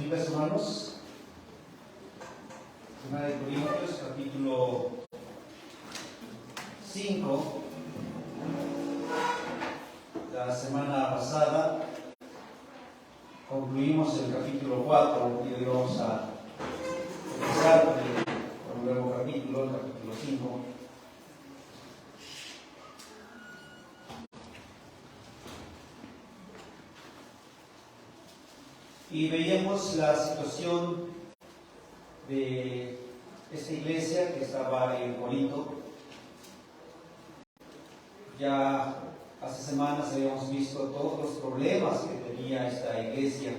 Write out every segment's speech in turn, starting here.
Biblias, hermanos. 1 de Corintios, capítulo 5. La semana pasada concluimos el capítulo 4 y hoy vamos a empezar con un nuevo capítulo, el capítulo 5. Y veíamos la situación de esta iglesia que estaba en Corinto. Ya hace semanas habíamos visto todos los problemas que tenía esta iglesia.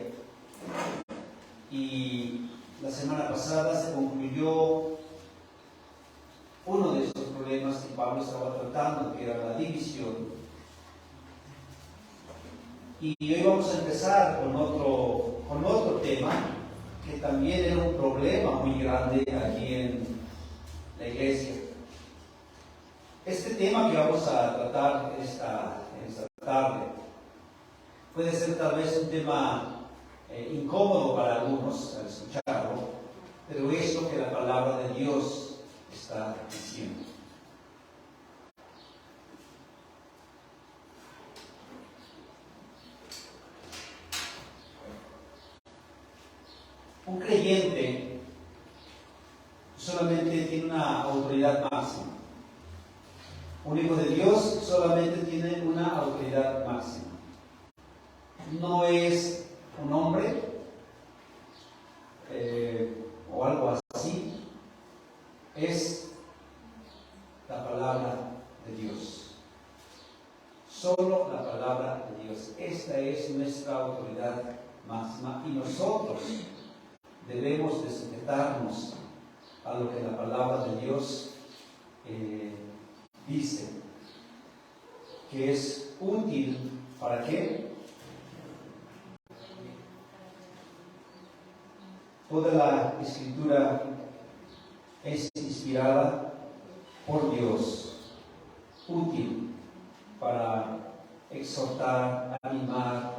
Y la semana pasada se concluyó uno de esos problemas que Pablo estaba tratando, que era la división. Y hoy vamos a empezar con otro tema que también era un problema muy grande aquí en la iglesia. Este tema que vamos a tratar esta tarde puede ser tal vez un tema incómodo para algunos al escucharlo, pero es lo que la palabra de Dios está diciendo. Un creyente solamente tiene una autoridad máxima. Un hijo de Dios solamente tiene una autoridad máxima. No es un hombre o algo así. Es la palabra de Dios. Solo la palabra de Dios. Esta es nuestra autoridad máxima y nosotros debemos de sujetarnos a lo que la palabra de Dios dice, que es útil. ¿Para qué? Toda la Escritura es inspirada por Dios, útil para exhortar, animar,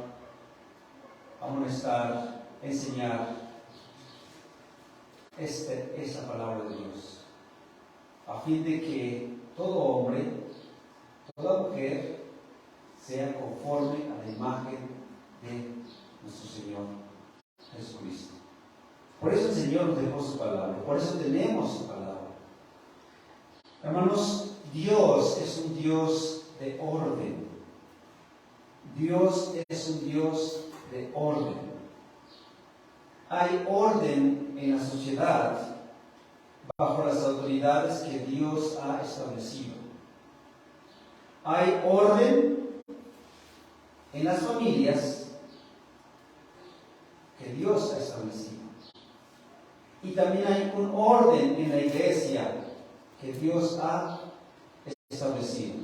amonestar, enseñar. Esta es la palabra de Dios, a fin de que todo hombre, toda mujer, sea conforme a la imagen de nuestro Señor Jesucristo. Por eso el Señor nos dejó su palabra, por eso tenemos su palabra. Hermanos, Dios es un Dios de orden. Dios es un Dios de orden. Hay orden en la sociedad bajo las autoridades que Dios ha establecido. Hay orden en las familias que Dios ha establecido. Y también hay un orden en la iglesia que Dios ha establecido.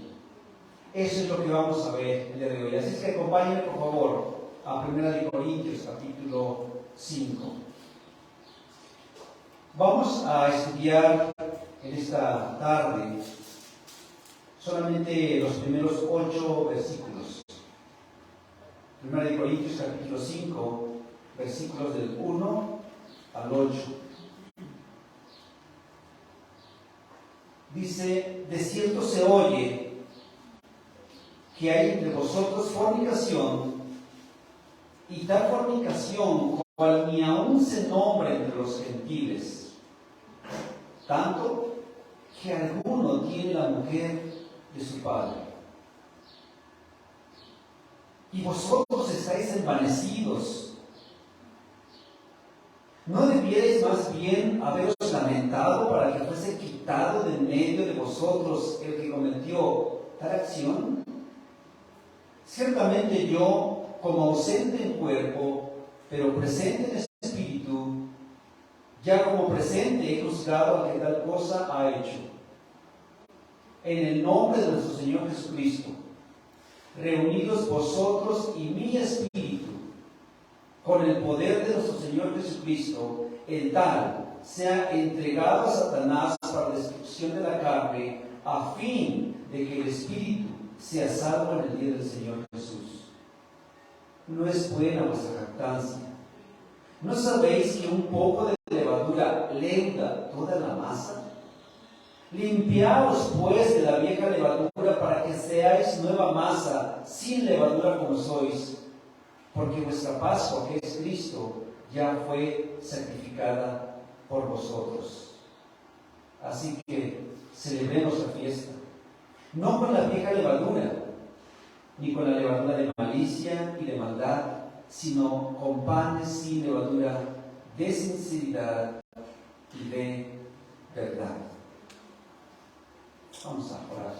Eso es lo que vamos a ver el día de hoy. Así es que acompáñenme, por favor, a 1 Corintios, capítulo 5. Vamos a estudiar en esta tarde solamente los primeros 8 versículos. 1 Corintios, capítulo 5, versículos del 1 al 8. Dice: de cierto se oye que hay entre vosotros fornicación, y tal fornicación cual ni aún se nombra entre los gentiles, tanto que alguno tiene la mujer de su padre. Y vosotros estáis envanecidos. ¿No debierais más bien haberos lamentado para que fuese quitado de en medio de vosotros el que cometió tal acción? Ciertamente yo, como ausente en cuerpo, pero presente en espíritu, ya como presente he juzgado a que tal cosa ha hecho. En el nombre de nuestro Señor Jesucristo, reunidos vosotros y mi espíritu, con el poder de nuestro Señor Jesucristo, el tal sea entregado a Satanás para destrucción de la carne, a fin de que el espíritu sea salvo en el día del Señor Jesús. No es buena vuestra jactancia. ¿No sabéis que un poco de levadura leuda toda la masa? Limpiaos pues de la vieja levadura para que seáis nueva masa, sin levadura como sois, porque vuestra Pascua, que es Cristo, ya fue sacrificada por vosotros. Así que celebremos la fiesta, no con la vieja levadura, ni con la levadura de malicia y de maldad, sino con panes sin levadura, de sinceridad y de verdad. Vamos a orar.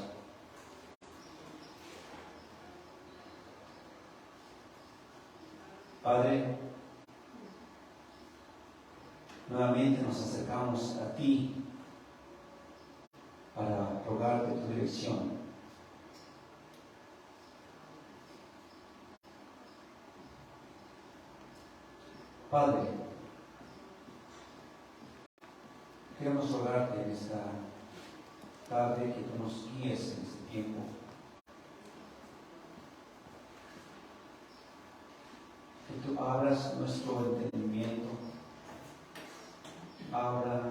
Padre, nuevamente nos acercamos a ti para rogarte tu dirección. Padre, queremos rogarte en esta tarde que tú nos guíes en este tiempo. Que tú abras nuestro entendimiento, abra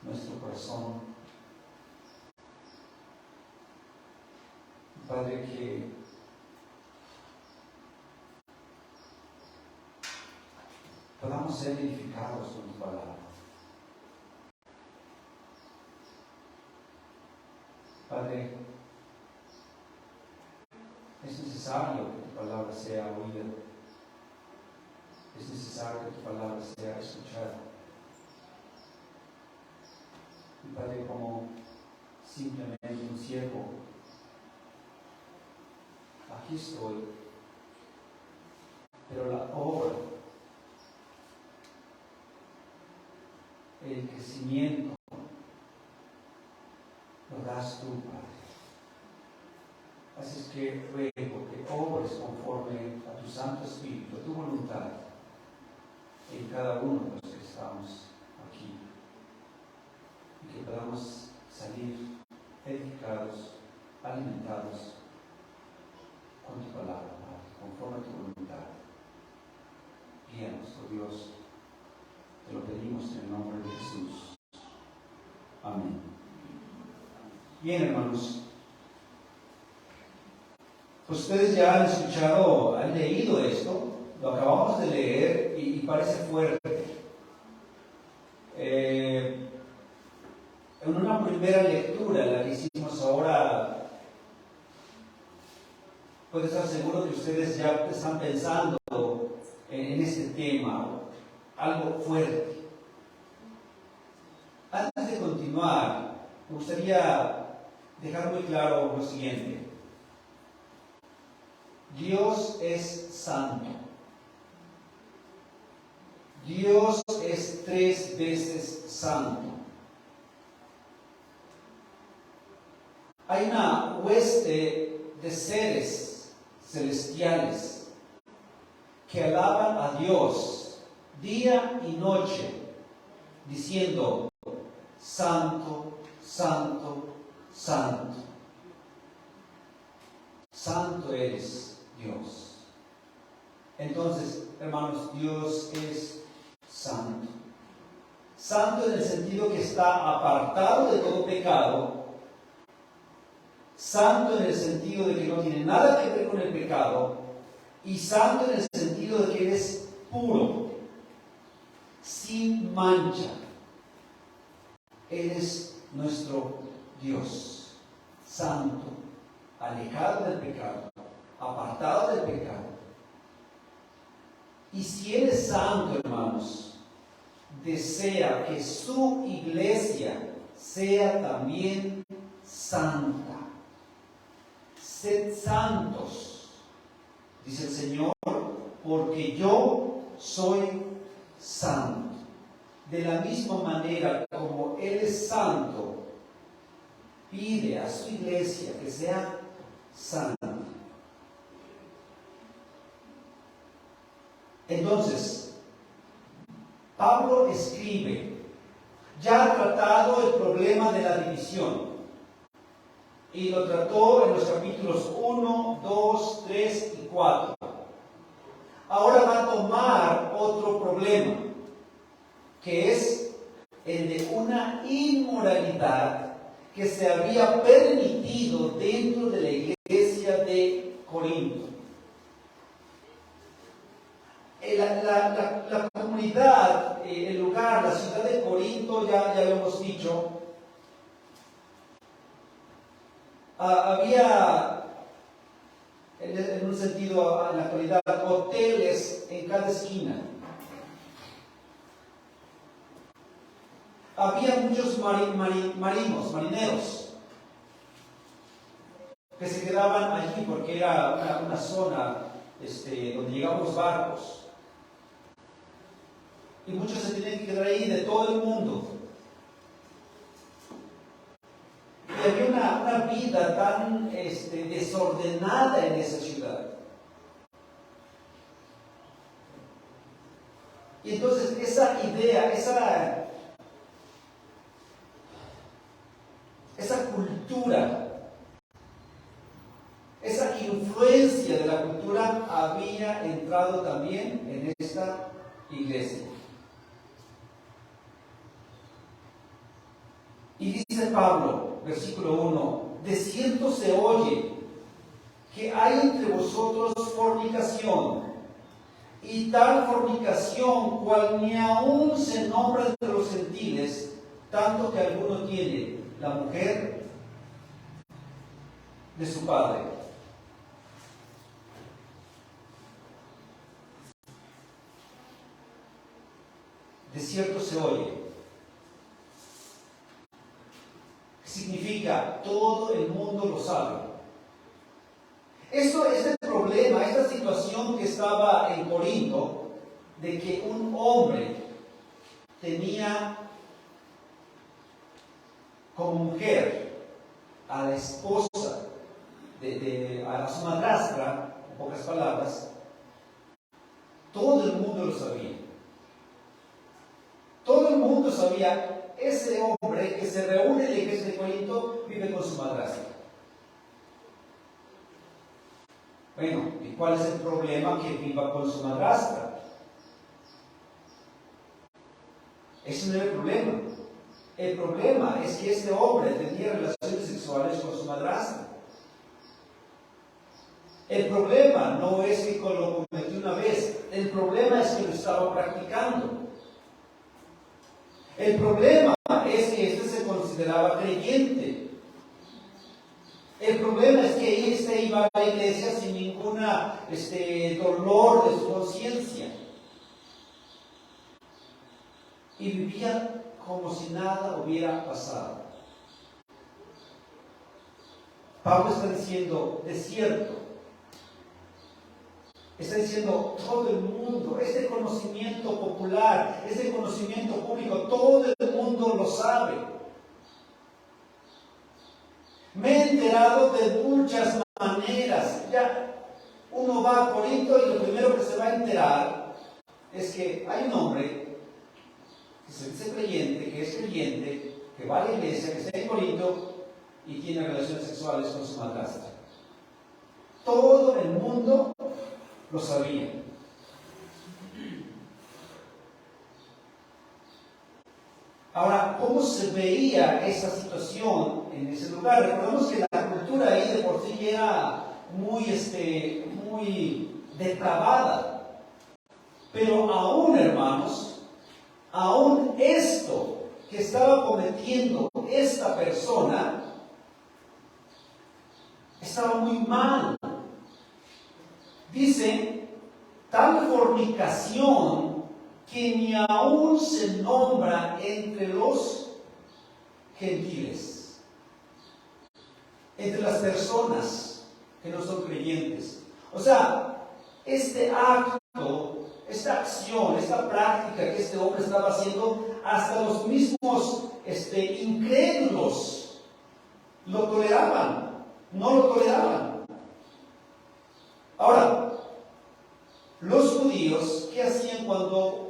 nuestro corazón. Padre, que podamos ser edificados con tu palabra. Padre, es necesario que tu palabra sea oída. Es necesario que tu palabra sea escuchada. Y Padre, como simplemente un siervo, aquí estoy, pero la obra, el crecimiento, lo das tú, Padre. Así es que ruego que obres conforme a tu Santo Espíritu, a tu voluntad, en cada uno de los que estamos aquí, y que podamos salir edificados, alimentados con tu palabra, Padre, conforme a tu voluntad. Guíanos, oh Dios, te lo pedimos en el nombre de Jesús. Amén. Bien, hermanos, pues ustedes ya han escuchado, han leído esto, lo acabamos de leer y parece fuerte. En una primera lectura, la que hicimos ahora, puedo estar seguro que ustedes ya están pensando en este tema, algo fuerte. Antes de continuar, me gustaría dejar muy claro lo siguiente. Dios es santo. Dios es 3 veces santo. Hay una hueste de seres celestiales que alaban a Dios día y noche, diciendo: Santo, Santo, Santo. Santo eres Dios. Entonces, hermanos, Dios es santo. Santo en el sentido que está apartado de todo pecado. Santo en el sentido de que no tiene nada que ver con el pecado. Y santo en el sentido de que eres puro, sin mancha. Eres nuestro Dios, santo, alejado del pecado, apartado del pecado. Y si eres santo, hermanos, desea que su iglesia sea también santa. Sed santos, dice el Señor, porque yo soy santo. De la misma manera como Él es santo, pide a su iglesia que sea santa. Entonces, Pablo escribe, ya ha tratado el problema de la división, y lo trató en los capítulos 1, 2, 3 y 4. Ahora va a tomar otro problema, que es el de una inmoralidad que se había permitido dentro de la iglesia de Corinto. La comunidad, el lugar, la ciudad de Corinto, ya lo hemos dicho, había, en un sentido, en la actualidad, hoteles en cada esquina. Había muchos marineros que se quedaban allí porque era una zona donde llegaban los barcos. Y muchos se tenían que quedar ahí de todo el mundo. Y había una vida tan desordenada en esa ciudad. Y entonces esa idea, esa cultura, esa influencia de la cultura había entrado también en esta iglesia. Y dice Pablo, versículo 1, de cierto se oye que hay entre vosotros fornicación, y tal fornicación cual ni aún se nombra entre los gentiles, tanto que alguno tiene la mujer de su padre. De cierto se oye. Significa, todo el mundo lo sabe. Esto es el problema, esta situación que estaba en Corinto, de que un hombre tenía como mujer a la esposa, a su madrastra, en pocas palabras. Todo el mundo lo sabía. Todo el mundo sabía. Ese hombre que se reúne en la iglesia de Corinto vive con su madrastra. Bueno, ¿y cuál es el problema que viva con su madrastra? Ese no es el problema. El problema es que este hombre tenía relaciones sexuales con su madrastra. El problema no es que lo cometió una vez. El problema es que lo estaba practicando. El problema es que este se consideraba creyente. El problema es que este iba a la iglesia sin ninguna dolor de su conciencia. Y vivía como si nada hubiera pasado. Pablo está diciendo, de cierto, está diciendo todo el mundo, este conocimiento popular, este conocimiento público, todo el mundo lo sabe. Me he enterado de muchas maneras. Ya uno va a Corinto y lo primero que se va a enterar es que hay un hombre que se dice creyente, que es creyente, que va a la iglesia, que está en Corinto y tiene relaciones sexuales con su madrastra. Todo el mundo lo sabía. Ahora, ¿cómo se veía esa situación en ese lugar? Recordemos que la cultura ahí de por sí era muy depravada. Pero aún, hermanos, aún esto que estaba cometiendo esta persona estaba muy mal. Dice, tal fornicación que ni aún se nombra entre los gentiles, entre las personas que no son creyentes. O sea, este acto, esta acción, esta práctica que este hombre estaba haciendo, hasta los mismos incrédulos lo toleraban, no lo toleraban. Ahora, los judíos, ¿qué hacían cuando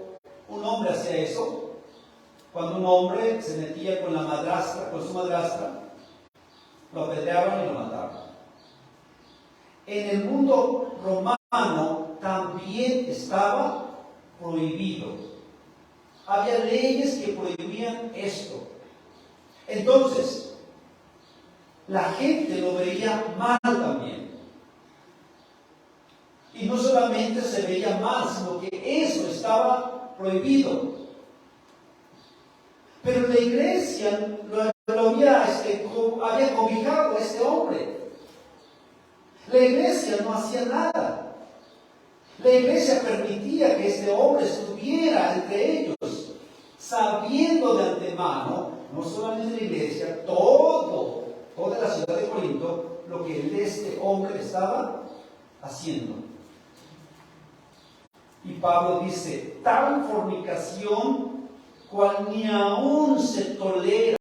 un hombre hacía eso? Cuando un hombre se metía con su madrastra, lo apedreaban y lo mataban. En el mundo romano también estaba prohibido había leyes que prohibían esto. Entonces, la gente lo veía mal también. Y no solamente se veía mal, sino que eso estaba prohibido. Pero la iglesia había cobijado a este hombre. La iglesia no hacía nada. La iglesia permitía que este hombre estuviera entre ellos, sabiendo de antemano, no solamente la iglesia, toda la ciudad de Corinto, lo que este hombre estaba haciendo. Y Pablo dice, tal fornicación cual ni aún se tolera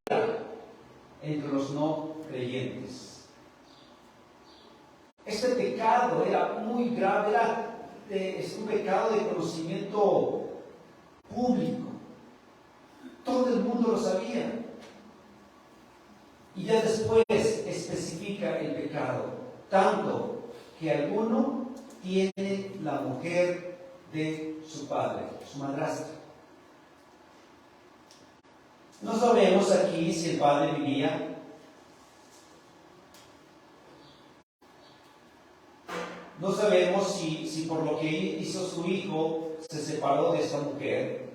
entre los no creyentes. Este pecado era muy grave, es un pecado de conocimiento público. Todo el mundo lo sabía. Y ya después especifica el pecado, tanto que alguno tiene la mujer de su padre, su madrastra. No sabemos aquí si el padre vivía. No sabemos si por lo que hizo su hijo se separó de esta mujer.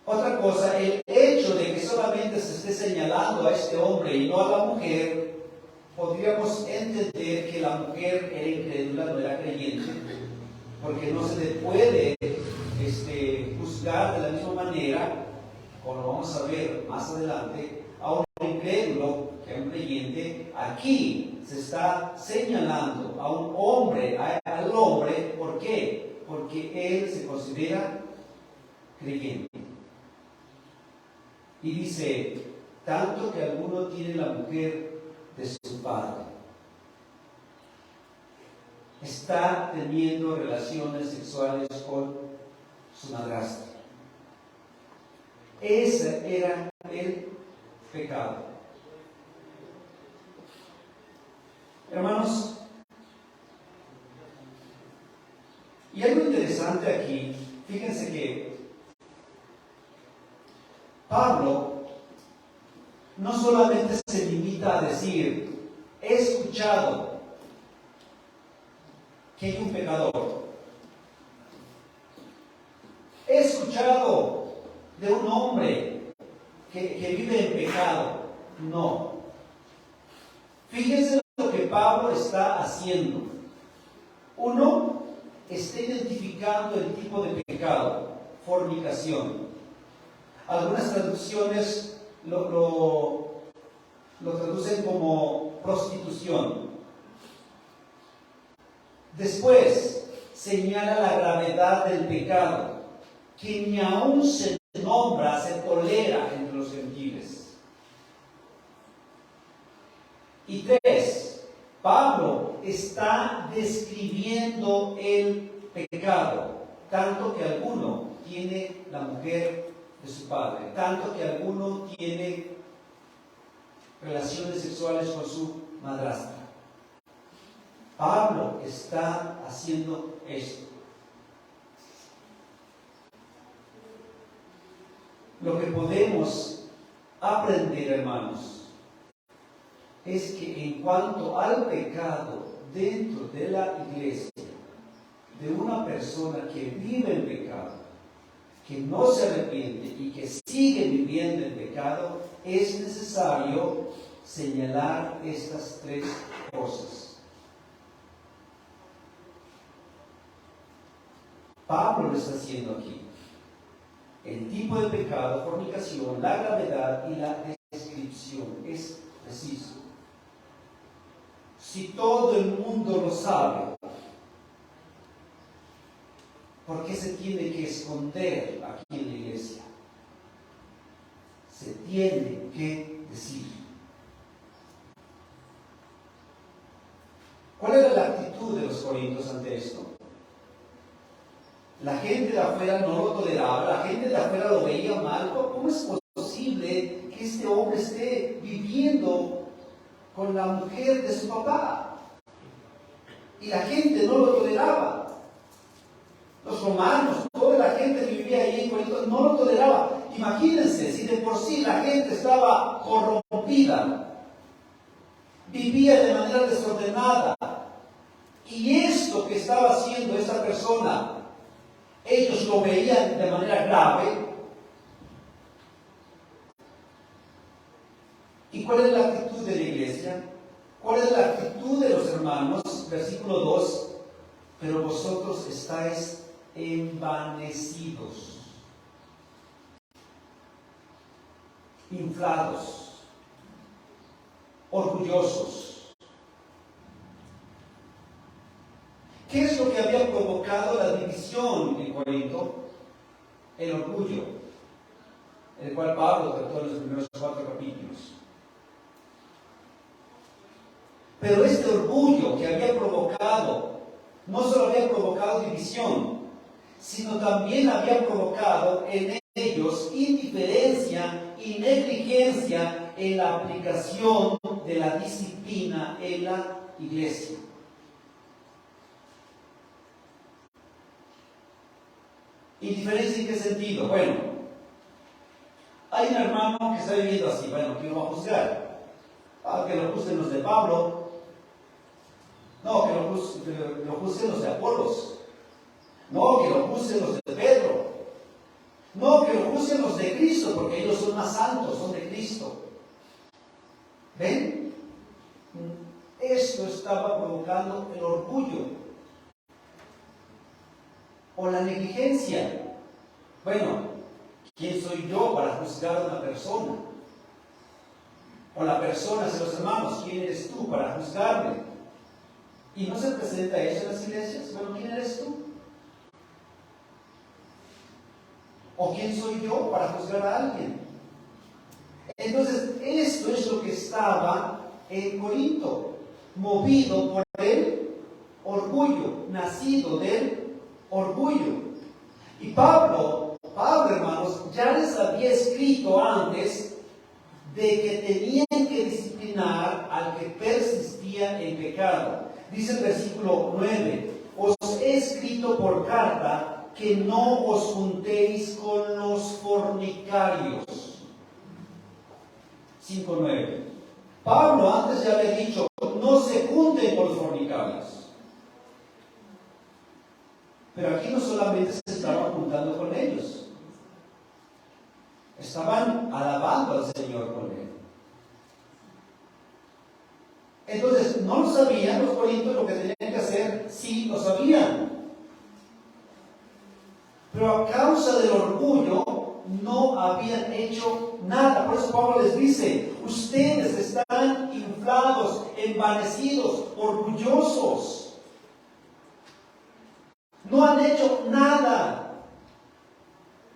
Otra cosa, el hecho de que solamente se esté señalando a este hombre y no a la mujer, podríamos entender que la mujer era incrédula, no era creyente, porque no se le puede juzgar de la misma manera, como lo vamos a ver más adelante, a un incrédulo que a un creyente. Aquí se está señalando a un hombre, al hombre, ¿por qué? Porque él se considera creyente. Y dice, tanto que alguno tiene la mujer de su padre. Está teniendo relaciones sexuales con su madrastra. Ese era el pecado. Hermanos, y algo interesante aquí, fíjense que Pablo no solamente se limita a decir, he escuchado que hay un pecador, he escuchado de un hombre que vive en pecado. No. Fíjense lo que Pablo está haciendo. Uno, está identificando el tipo de pecado, fornicación. Algunas traducciones lo traducen como prostitución. Después, señala la gravedad del pecado, que ni aún se nombra, se tolera entre los gentiles. Y tres, Pablo está describiendo el pecado, tanto que alguno tiene la mujer de su padre, tanto que alguno tiene relaciones sexuales con su madrastra. Pablo está haciendo esto. Lo que podemos aprender, hermanos, es que en cuanto al pecado dentro de la iglesia, de una persona que vive en pecado, que no se arrepiente y que sigue viviendo en pecado, es necesario señalar estas tres cosas. Pablo lo está haciendo aquí. El tipo de pecado, fornicación, la gravedad y la descripción. Es preciso. Si todo el mundo lo sabe, ¿por qué se tiene que esconder aquí en la iglesia? Se tiene que decir. ¿Cuál era la actitud de los corintios ante esto? La gente de afuera no lo toleraba, la gente de afuera lo veía mal. ¿Cómo es posible que este hombre esté viviendo con la mujer de su papá? Y la gente no lo toleraba. Los romanos, toda la gente que vivía ahí en Corinto no lo toleraba. Imagínense, si de por sí la gente estaba corrompida, vivía de manera desordenada, y esto que estaba haciendo esta persona, ellos lo veían de manera grave. ¿Y cuál es la actitud de la iglesia? ¿Cuál es la actitud de los hermanos? Versículo 2, pero vosotros estáis envanecidos, inflados, orgullosos. ¿Qué es lo que había provocado la división en Corinto? El orgullo, el cual Pablo trató en los primeros 4 capítulos. Pero este orgullo que había provocado, no solo había provocado división, sino también había provocado en ellos indiferencia y negligencia en la aplicación de la disciplina en la iglesia. ¿Indiferencia en qué sentido? Bueno, hay un hermano que está viviendo así. Bueno, ¿quién lo va a juzgar? Que lo juzguen los de Pablo. No, que lo juzguen los de Apolos. No, que lo juzguen los de Pedro. No, que lo juzguen los de Cristo, porque ellos son más santos, son de Cristo. ¿Ven? Esto estaba provocando el orgullo o la negligencia. Bueno, ¿quién soy yo para juzgar a una persona? O la persona hacia los hermanos, ¿quién eres tú para juzgarme? ¿Y no se presenta eso en las iglesias? Bueno, ¿quién eres tú? ¿O quién soy yo para juzgar a alguien? Entonces, esto es lo que estaba en Corinto, movido por el orgullo, nacido del orgullo. Y Pablo, hermanos, ya les había escrito antes de que tenían que disciplinar al que persistía en pecado. Dice el versículo 9, os he escrito por carta que no os juntéis con los fornicarios. 5:9. Pablo antes ya había dicho, no se junten con los fornicarios. Pero aquí no solamente se estaban juntando con ellos, estaban alabando al Señor con él. Entonces, no lo sabían los corintios lo que tenían que hacer, sí lo sabían. Pero a causa del orgullo no habían hecho nada. Por eso Pablo les dice, ustedes están inflados, envanecidos, orgullosos. No han hecho nada.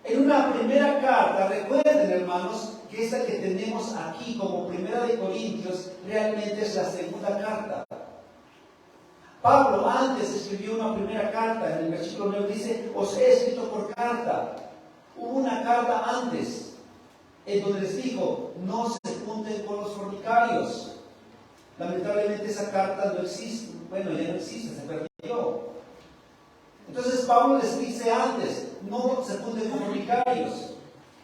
En una primera carta, recuerden hermanos, que esta que tenemos aquí como primera de Corintios, realmente es la segunda carta. Pablo antes escribió una primera carta, en el versículo 9 dice, os he escrito por carta. Hubo una carta antes, en donde les dijo, no se junten con los fornicarios. Lamentablemente esa carta no existe, bueno, ya no existe, se perdió. Entonces Pablo les dice antes, no se junten con fornicarios.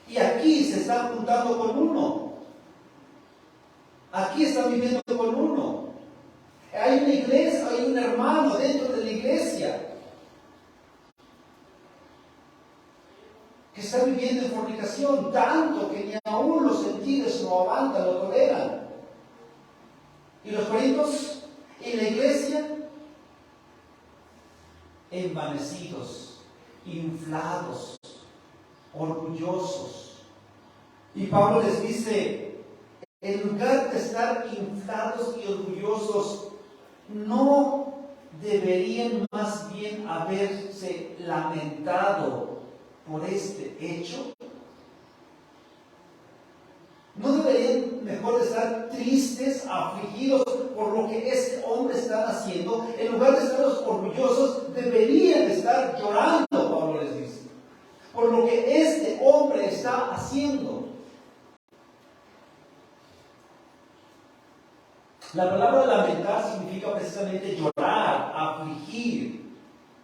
Y aquí se están juntando con uno. Aquí están viviendo con uno. Hay una iglesia, hay un hermano dentro de la iglesia que está viviendo en fornicación, tanto que ni aún los gentiles lo aguantan, lo toleran. Y los corintios en la iglesia, envanecidos, inflados, orgullosos. Y Pablo les dice, en lugar de estar inflados y orgullosos, ¿no deberían más bien haberse lamentado por este hecho? ¿No deberían mejor estar tristes, afligidos por lo que este hombre está haciendo? En lugar de estar orgullosos, deberían estar llorando, Pablo les dice, por lo que este hombre está haciendo. La palabra lamentar significa precisamente llorar, afligir.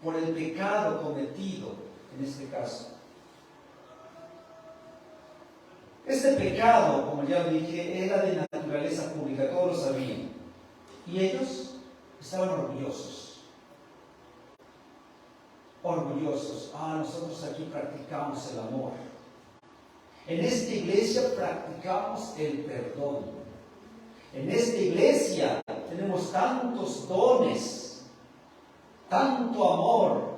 por el pecado cometido en este caso. Este pecado, como ya dije, era de naturaleza pública, todos lo sabían. Y ellos estaban orgullosos. Orgullosos. Nosotros aquí practicamos el amor. En esta iglesia practicamos el perdón. En esta iglesia tenemos tantos dones, tanto amor,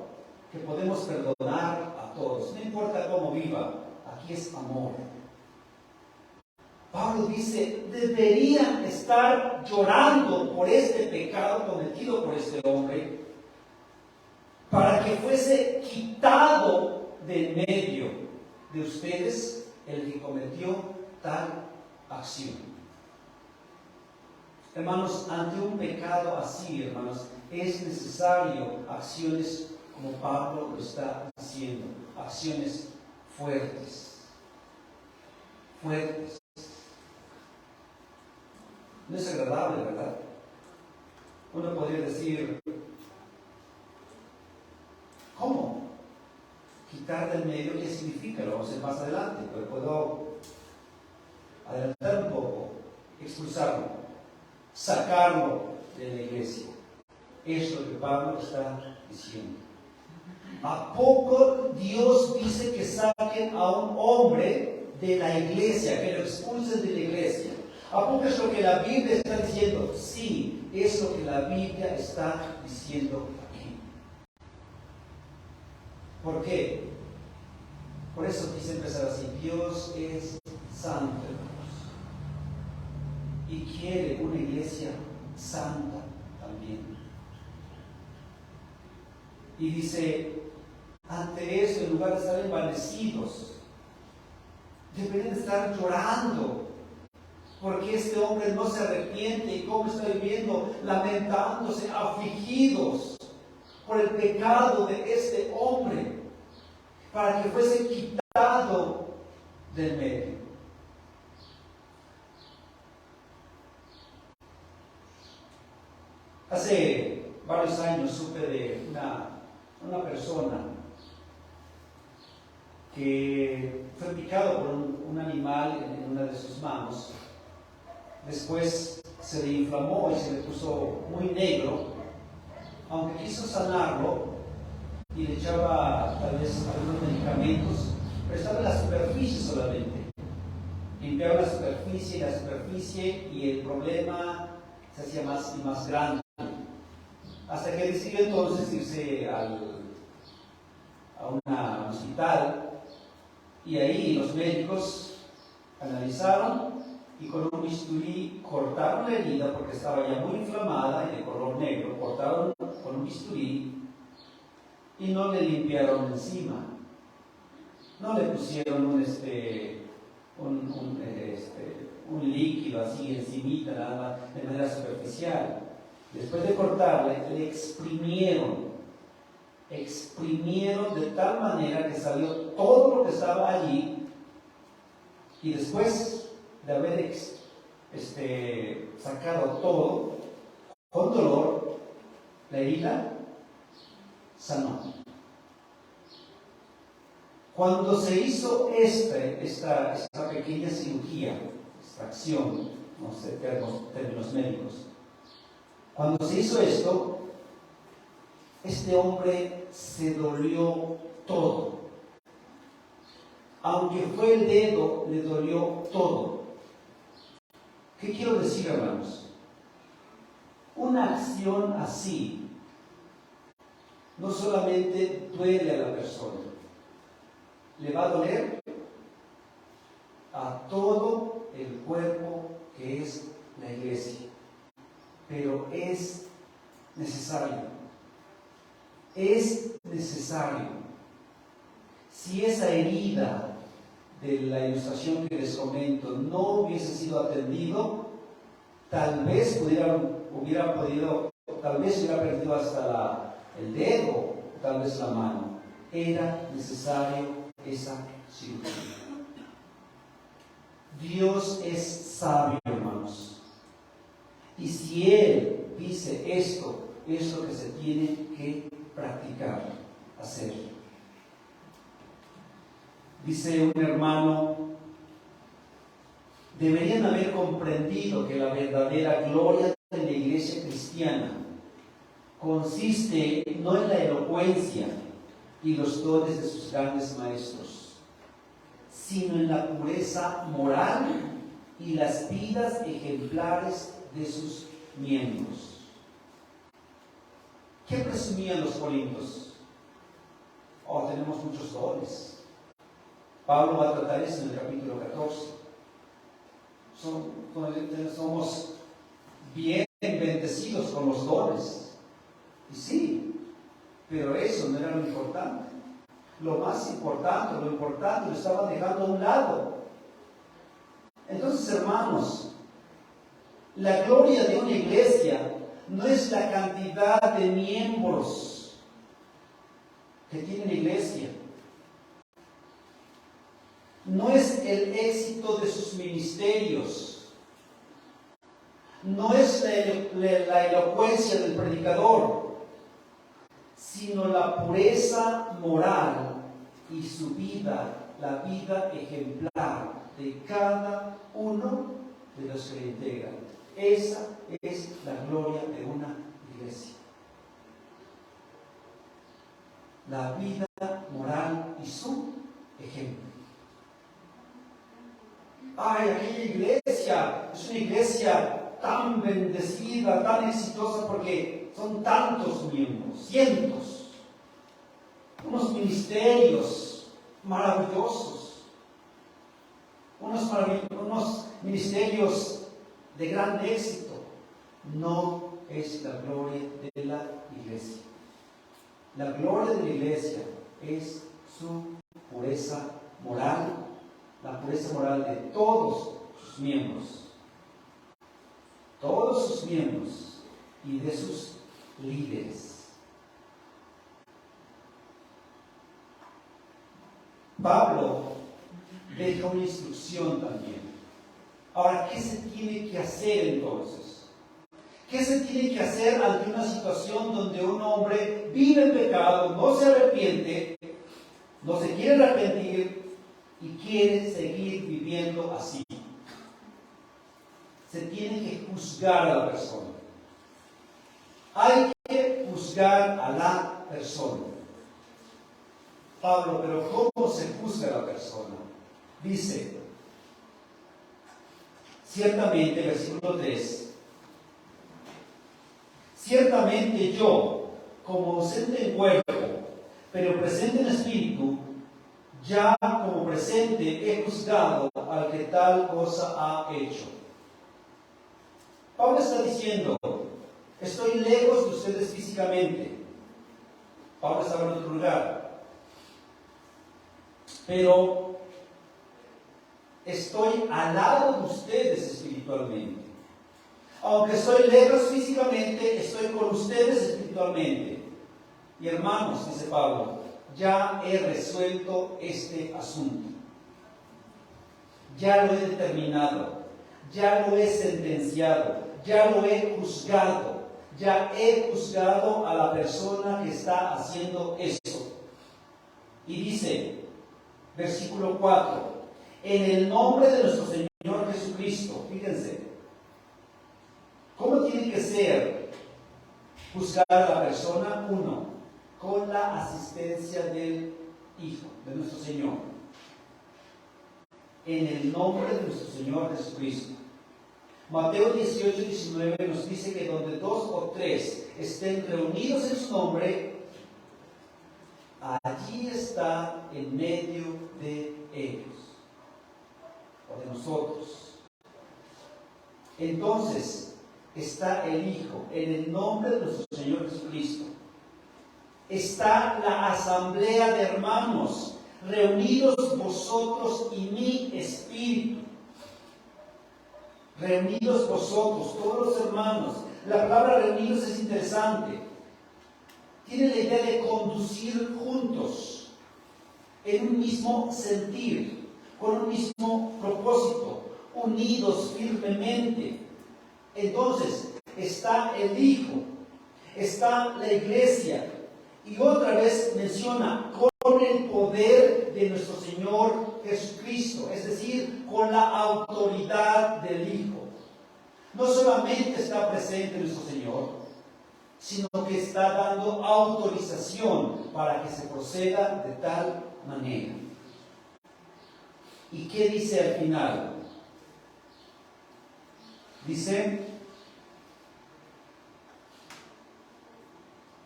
que podemos perdonar a todos. No importa cómo viva, aquí es amor. Pablo dice, deberían estar llorando por este pecado cometido por este hombre, para que fuese quitado de en medio de ustedes el que cometió tal acción. Hermanos, ante un pecado así, hermanos, es necesario acciones como Pablo lo está haciendo, acciones fuertes. Fuertes. No es agradable, ¿verdad? Uno podría decir, ¿cómo? Quitar del medio, ¿qué significa? Lo vamos a hacer más adelante, pero puedo adelantar un poco, expulsarlo, sacarlo de la iglesia. Es lo que Pablo está diciendo. ¿A poco Dios dice que saquen a un hombre de la iglesia, que lo expulsen de la iglesia? ¿A poco es lo que la Biblia está diciendo? Sí, es lo que la Biblia está diciendo aquí. ¿Por qué? Por eso quise empezar así. Dios es santo, hermanos, y quiere una iglesia santa también. Y dice, ante eso, en lugar de estar envanecidos, deberían estar llorando, porque este hombre no se arrepiente y cómo está viviendo, lamentándose, afligidos por el pecado de este hombre, para que fuese quitado del medio. Hace varios años supe de una persona que fue picado por un animal en una de sus manos. Después se le inflamó y se le puso muy negro, aunque quiso sanarlo y le echaba tal vez algunos medicamentos, pero estaba en la superficie solamente. Limpiaba la superficie y el problema se hacía más y más grande. Hasta que decidió entonces irse a un hospital, y ahí los médicos analizaron y con un bisturí cortaron la herida porque estaba ya muy inflamada y de color negro. Cortaron con un bisturí y no le limpiaron encima. No le pusieron un líquido así encimita, nada más, de manera superficial. Después de cortarle, le exprimieron de tal manera que salió todo lo que estaba allí, y después de haber sacado todo, con dolor, la herida sanó. Cuando se hizo esta pequeña cirugía, extracción, no sé, términos médicos, cuando se hizo esto, este hombre se dolió todo. Aunque fue el dedo, le dolió todo. ¿Qué quiero decir, hermanos? Una acción así no solamente duele a la persona, le va a doler a todo el cuerpo que es la iglesia. Pero es necesario. Es necesario. Si esa herida de la ilustración que les comento no hubiese sido atendido, tal vez hubiera perdido hasta el dedo, tal vez la mano. Era necesario esa cirugía. Dios es sabio, hermanos. Y si Él dice esto, es lo que se tiene que practicar, hacer. Dice un hermano, deberían haber comprendido que la verdadera gloria de la iglesia cristiana consiste no en la elocuencia y los dones de sus grandes maestros, sino en la pureza moral y las vidas ejemplares de sus miembros. ¿Qué presumían los corintios? Oh, tenemos muchos dones. Pablo va a tratar eso en el capítulo 14. Somos bien bendecidos con los dones. Y sí, pero eso no era lo importante. Lo más importante, lo estaban dejando a un lado. Entonces, hermanos, la gloria de una iglesia no es la cantidad de miembros que tiene la iglesia. No es el éxito de sus ministerios. No es la elocuencia del predicador, sino la pureza moral y su vida, la vida ejemplar de cada uno de los que le integran. Esa es la gloria de una iglesia. La vida moral y su ejemplo. Ay, aquella iglesia es una iglesia tan bendecida, tan exitosa, porque son tantos miembros, cientos, unos ministerios maravillosos, unos ministerios de gran éxito. No es la gloria de la iglesia. La gloria de la iglesia es su pureza moral, la pureza moral de todos sus miembros. Todos sus miembros y de sus líderes. Pablo deja una instrucción también. Ahora, ¿qué se tiene que hacer entonces? ¿Qué se tiene que hacer ante una situación donde un hombre vive en pecado, no se arrepiente, no se quiere arrepentir y quiere seguir viviendo así? Se tiene que juzgar a la persona. Hay que juzgar a la persona. Pablo, pero ¿cómo se juzga a la persona? Dice, ciertamente, versículo 3, ciertamente yo, como ausente en cuerpo, pero presente en espíritu, ya como presente he juzgado al que tal cosa ha hecho. Pablo está diciendo, estoy lejos de ustedes físicamente. Pablo estaba en otro lugar. Pero estoy al lado de ustedes espiritualmente. Aunque estoy lejos físicamente, estoy con ustedes espiritualmente. Y hermanos, dice Pablo, ya he resuelto este asunto. Ya lo he determinado. Ya lo he sentenciado. Ya lo he juzgado. Ya he juzgado a la persona que está haciendo esto. Y dice, versículo 4, en el nombre de nuestro Señor Jesucristo, fíjense, ¿cómo tiene que ser juzgar a la persona? 1, con la asistencia del Hijo, de nuestro Señor. En el nombre de nuestro Señor Jesucristo. Mateo 18:19 nos dice que donde 2 o 3 estén reunidos en su nombre, allí está en medio de ellos, o de nosotros. Entonces, está el Hijo, en el nombre de nuestro Señor Jesucristo. Está la asamblea de hermanos, reunidos vosotros y mi espíritu. Reunidos vosotros, todos los hermanos. La palabra reunidos es interesante. Tiene la idea de conducir juntos, en un mismo sentir, con un mismo propósito, unidos firmemente. Entonces, está el Hijo, está la iglesia, Y otra vez menciona, con el poder de nuestro Señor Jesucristo, es decir, con la autoridad del Hijo. No solamente está presente nuestro Señor, sino que está dando autorización para que se proceda de tal manera. ¿Y qué dice al final? Dice,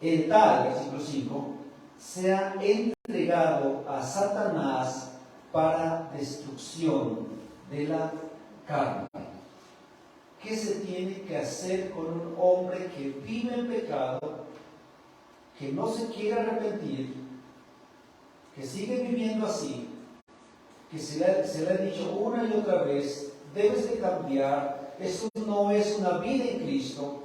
el tal, versículo 5, sea entregado a Satanás para destrucción de la carne. ¿Qué se tiene que hacer con un hombre que vive en pecado, que no se quiere arrepentir, que sigue viviendo así, que se le ha dicho una y otra vez, debes de cambiar, eso no es una vida en Cristo,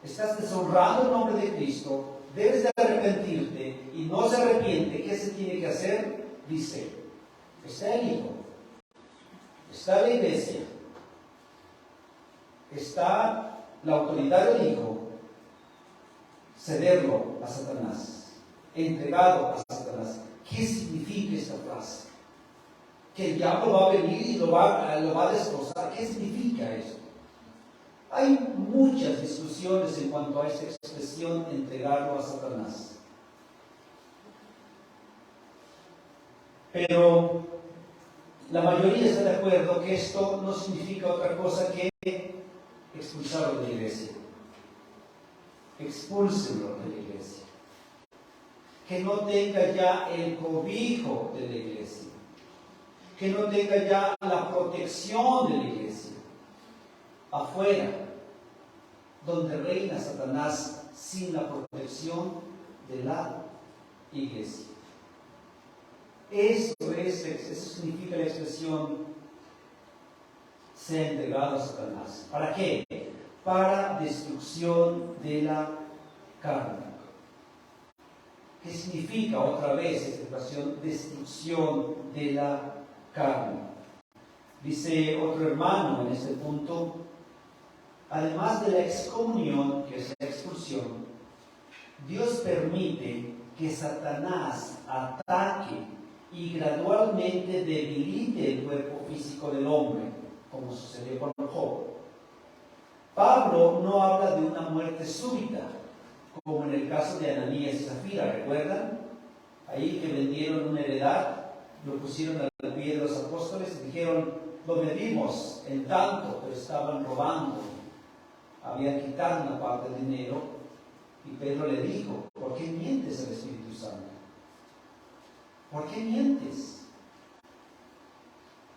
estás deshonrando el nombre de Cristo, debes de arrepentirte, y no se arrepiente? ¿Qué se tiene que hacer? Dice, está el Hijo, está la iglesia, está la autoridad del Hijo, cederlo a Satanás, entregado a Satanás. ¿Qué significa esta frase? Que el diablo va a venir y lo va a destrozar. ¿Qué significa esto? Hay muchas discusiones en cuanto a esta expresión, entregarlo a Satanás. Pero la mayoría está de acuerdo que esto no significa otra cosa que expulsarlo de la iglesia. Expúlsenlo de la iglesia. Que no tenga ya el cobijo de la iglesia. Que no tenga ya la protección de la iglesia. Afuera, donde reina Satanás sin la protección de la iglesia. Eso significa la expresión sea entregado a Satanás. ¿Para qué? Para destrucción de la carne. ¿Qué significa otra vez esta expresión? Destrucción de la carne. Dice otro hermano en este punto, además de la excomunión, que es la expulsión, Dios permite que Satanás ataque y gradualmente debilite el cuerpo físico del hombre, como sucedió con Job. Pablo no habla de una muerte súbita, como en el caso de Ananías y Zafira, ¿recuerdan? Ahí que vendieron una heredad, lo pusieron al pie de los apóstoles y dijeron, lo medimos en tanto, pero estaban robando, habían quitado una parte del dinero, y Pedro le dijo, ¿por qué mientes al Espíritu Santo? ¿Por qué mientes?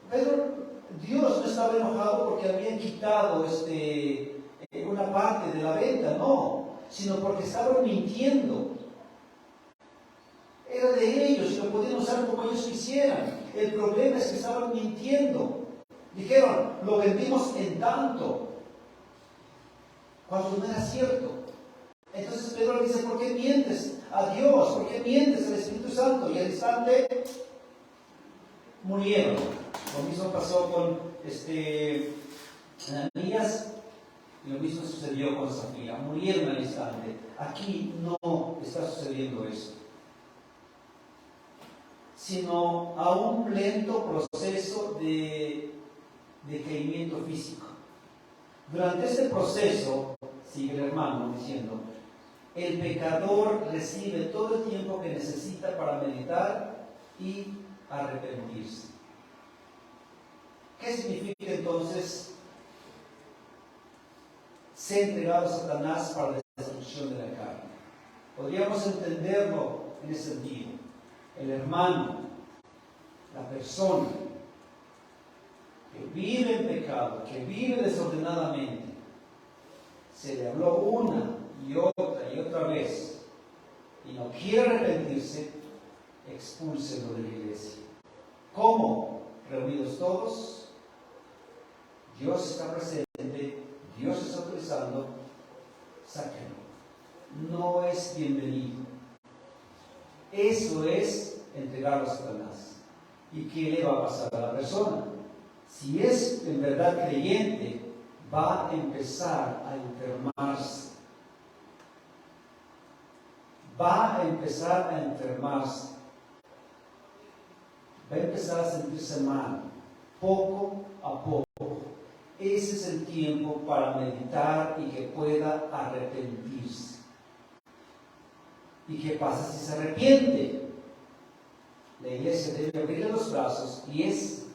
Pedro, Dios no estaba enojado porque habían quitado una parte de la venta, no, sino porque estaban mintiendo. Era de ellos y lo podían usar como ellos quisieran. El problema es que estaban mintiendo. Dijeron, lo vendimos en tanto, cuando no era cierto. Entonces Pedro le dice, ¿por qué mientes a Dios? ¿Por qué mientes al Espíritu Santo? Y al instante murieron. Lo mismo pasó con Ananías y lo mismo sucedió con Zafira. Murieron al instante. Aquí no está sucediendo eso, sino a un lento proceso de decaimiento físico. Durante este proceso, sigue el hermano diciendo, el pecador recibe todo el tiempo que necesita para meditar y arrepentirse. ¿Qué significa entonces ser entregado a Satanás para la destrucción de la carne? Podríamos entenderlo en ese sentido. El hermano, la persona que vive en pecado, que vive desordenadamente, se le habló una y otra vez y no quiere arrepentirse, expúlselo de la iglesia. ¿Cómo? Reunidos todos, Dios está presente, Dios está autorizando, sáquenlo. No es bienvenido. Eso es entregarlo a Satanás. ¿Y qué le va a pasar a la persona? Si es en verdad creyente, va a empezar a enfermarse. va a empezar a enfermarse, va a empezar a sentirse mal, poco a poco. Ese es el tiempo para meditar y que pueda arrepentirse. ¿Y qué pasa si se arrepiente? La iglesia debe abrirle los brazos y es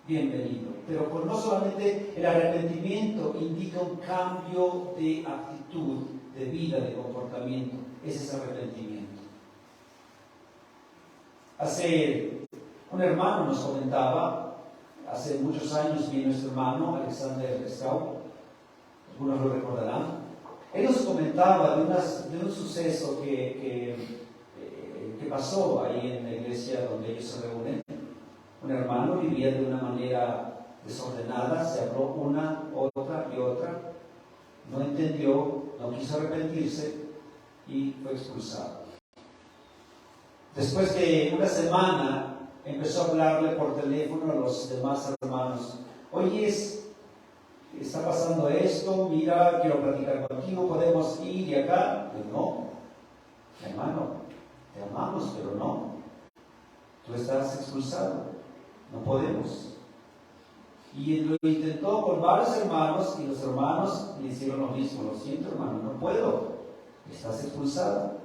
bienvenido. Pero pues no solamente el arrepentimiento indica un cambio de actitud, de vida, de comportamiento. Ese es arrepentimiento. Un hermano nos comentaba, hace muchos años vino este hermano, Alexander Scout, algunos lo recordarán. Él nos comentaba de un suceso que pasó ahí en la iglesia donde ellos se reúnen. Un hermano vivía de una manera desordenada, se habló una, otra y otra, no entendió, no quiso arrepentirse y fue expulsado. Después de una semana empezó a hablarle por teléfono a los demás hermanos. Oye, está pasando esto, mira, quiero platicar contigo, podemos ir y acá. Pues no, hermano, te amamos, pero no. Tú estás expulsado, no podemos. Y lo intentó con varios hermanos y los hermanos le hicieron lo mismo. Lo siento, hermano, no puedo, estás expulsado.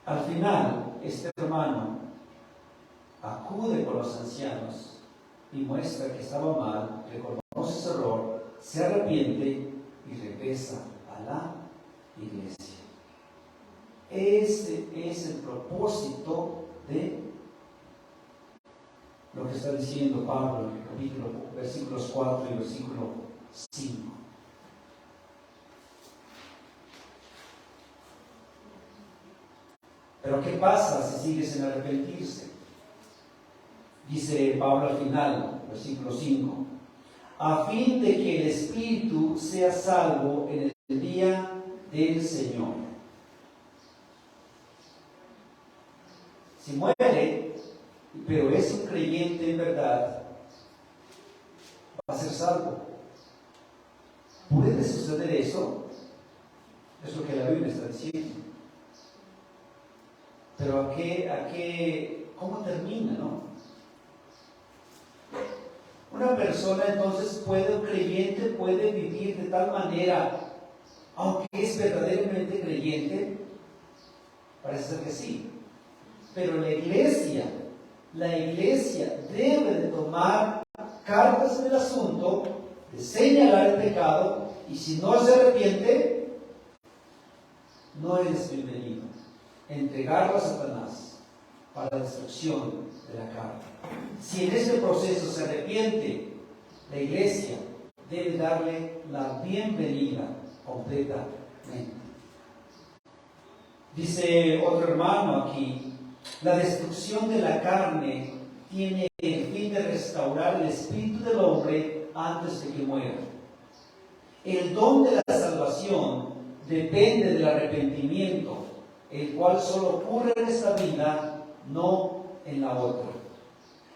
Al final, este hermano acude con los ancianos y muestra que estaba mal, reconoce su error, se arrepiente y regresa a la iglesia. Ese es el propósito de lo que está diciendo Pablo en el capítulo, versículos 4 y versículo 5. Pero ¿qué pasa si sigues sin arrepentirse? Dice Pablo al final, versículo 5, a fin de que el espíritu sea salvo en el día del Señor. Si muere, pero es un creyente en verdad, va a ser salvo. ¿Puede suceder eso? Es lo que la Biblia está diciendo. Pero ¿cómo termina, no? Una persona entonces un creyente puede vivir de tal manera, aunque es verdaderamente creyente, parece ser que sí. Pero la iglesia debe de tomar cartas en el asunto, de señalar el pecado, y si no se arrepiente, no eres bienvenido. Entregarlo a Satanás para la destrucción de la carne. Si en ese proceso se arrepiente, la iglesia debe darle la bienvenida completamente. Dice otro hermano aquí, la destrucción de la carne tiene el fin de restaurar el espíritu del hombre antes de que muera. El don de la salvación depende del arrepentimiento, el cual solo ocurre en esta vida, no en la otra.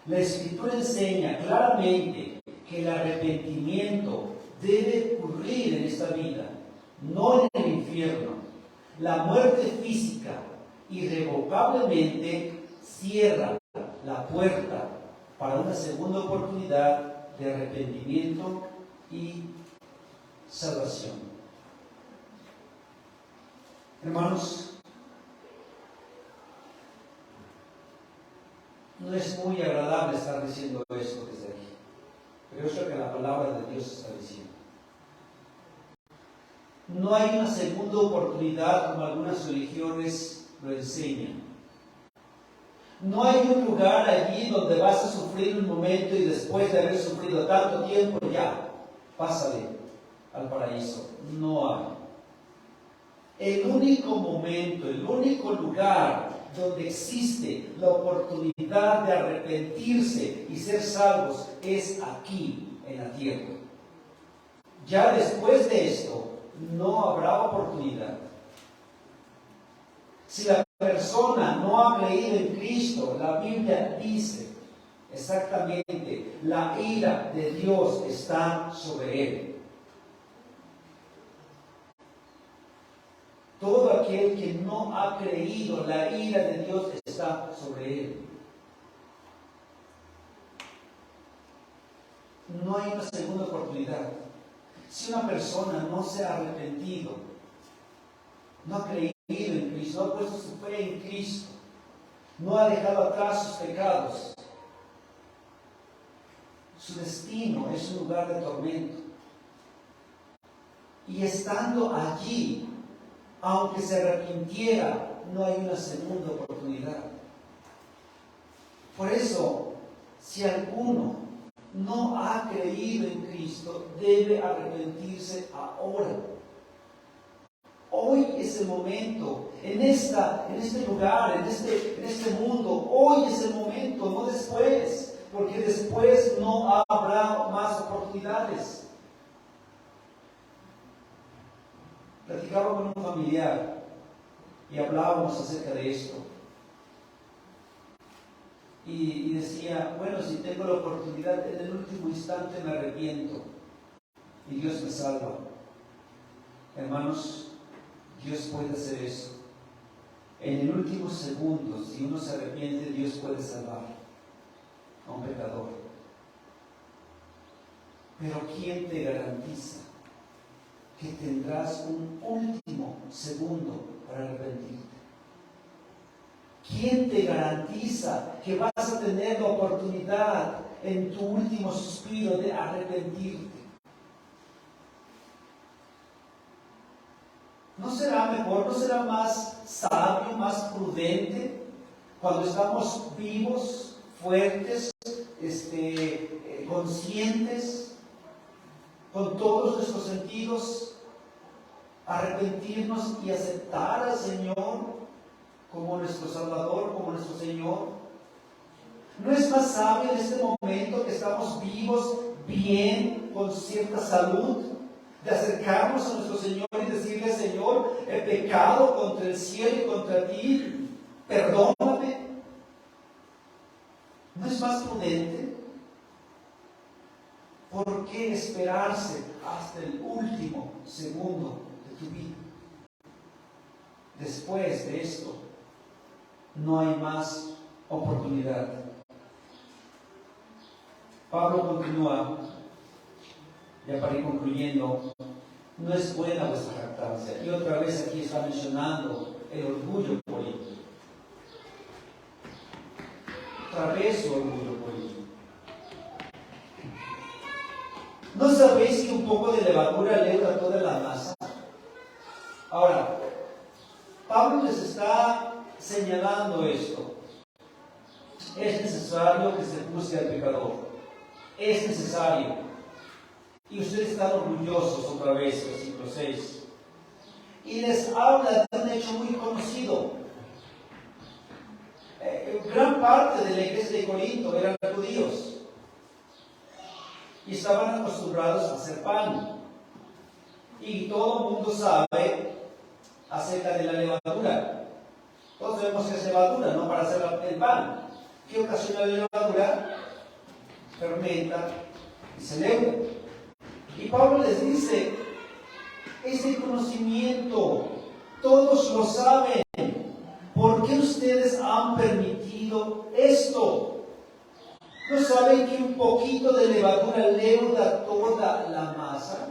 La Escritura enseña claramente que el arrepentimiento debe ocurrir en esta vida, no en el infierno. La muerte física irrevocablemente cierra la puerta para una segunda oportunidad de arrepentimiento y salvación. Hermanos, no es muy agradable estar diciendo esto desde aquí, pero es lo que la palabra de Dios está diciendo. No hay una segunda oportunidad como algunas religiones lo enseñan. No hay un lugar allí donde vas a sufrir un momento y después de haber sufrido tanto tiempo ya, pásale al paraíso. No hay. El único momento, el único lugar donde existe la oportunidad de arrepentirse y ser salvos es aquí, en la tierra. Ya después de esto, no habrá oportunidad. Si la persona no ha creído en Cristo, la Biblia dice exactamente, la ira de Dios está sobre él. Todo aquel que no ha creído, la ira de Dios está sobre él. No hay una segunda oportunidad. Si una persona no se ha arrepentido, no ha creído en Cristo, no ha puesto su fe en Cristo, no ha dejado atrás sus pecados, su destino es un lugar de tormento. Y estando allí, aunque se arrepintiera, no hay una segunda oportunidad. Por eso, si alguno no ha creído en Cristo, debe arrepentirse ahora. Hoy es el momento, en este lugar, en este mundo, hoy es el momento, no después, porque después no habrá más oportunidades. Platicaba con un familiar y hablábamos acerca de esto. Y decía, bueno, si tengo la oportunidad, en el último instante me arrepiento y Dios me salva. Hermanos, Dios puede hacer eso. En el último segundo, si uno se arrepiente, Dios puede salvar a un pecador. Pero ¿quién te garantiza que tendrás un último segundo para arrepentirte? ¿Quién te garantiza que vas a tener la oportunidad en tu último suspiro de arrepentirte? ¿No será mejor, no será más sabio, más prudente cuando estamos vivos, fuertes, conscientes, con todos nuestros sentidos, arrepentirnos y aceptar al Señor como nuestro Salvador, como nuestro Señor? ¿No es más sabio en este momento que estamos vivos, bien, con cierta salud, de acercarnos a nuestro Señor y decirle: Señor, he pecado contra el cielo y contra ti, perdóname? ¿No es más prudente? ¿Por qué esperarse hasta el último segundo de tu vida? Después de esto, no hay más oportunidad. Pablo continúa, ya para ir concluyendo: no es buena vuestra jactancia. Y otra vez aquí está mencionando el orgullo político. Otra vez su orgullo político. ¿No sabéis que un poco de levadura leuda toda la masa? Ahora, Pablo les está señalando esto. Es necesario que se juzgue al pecador. Es necesario. Y ustedes están orgullosos, otra vez, versículo 6. Y les habla de un hecho muy conocido. Gran parte de la iglesia de Corinto eran judíos. Y estaban acostumbrados a hacer pan. Y todo el mundo sabe acerca de la levadura. Todos sabemos que es levadura, ¿no? Para hacer el pan. ¿Qué ocasiona la levadura? Fermenta y se leuda. Y Pablo les dice: ese conocimiento, todos lo saben. ¿Por qué ustedes han permitido esto? ¿No saben que un poquito de levadura leuda toda la masa?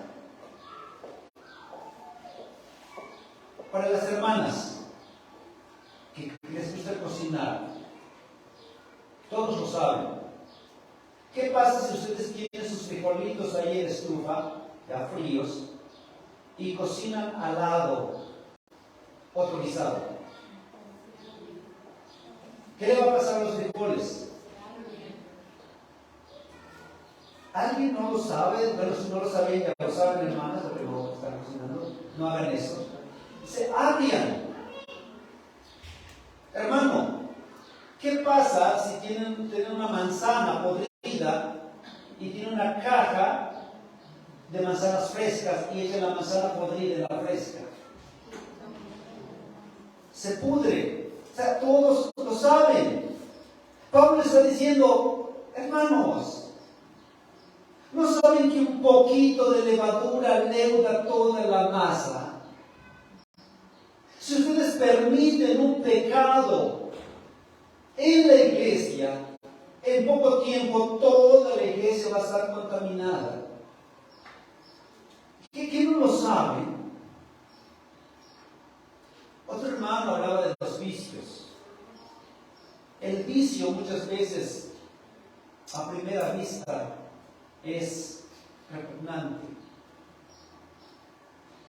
Para las hermanas que les gusta cocinar, todos lo saben. ¿Qué pasa si ustedes tienen sus frijolitos ahí en la estufa, ya fríos, y cocinan al lado otro guisado? ¿Qué le va a pasar a los frijoles? ¿Alguien no lo sabe? Bueno, si no lo saben, ya lo saben, hermanas, porque no están cocinando. No hagan eso. Se agrian. Hermano, ¿qué pasa si tienen una manzana podrida y tienen una caja de manzanas frescas y echan la manzana podrida en la fresca? Se pudre. O sea, todos lo saben. Pablo está diciendo: hermanos, ¿no saben que un poquito de levadura leuda toda la masa? Si ustedes permiten un pecado en la iglesia, en poco tiempo toda la iglesia va a estar contaminada. ¿Quién no lo sabe? Otro hermano hablaba de los vicios. El vicio muchas veces, a primera vista, es repugnante.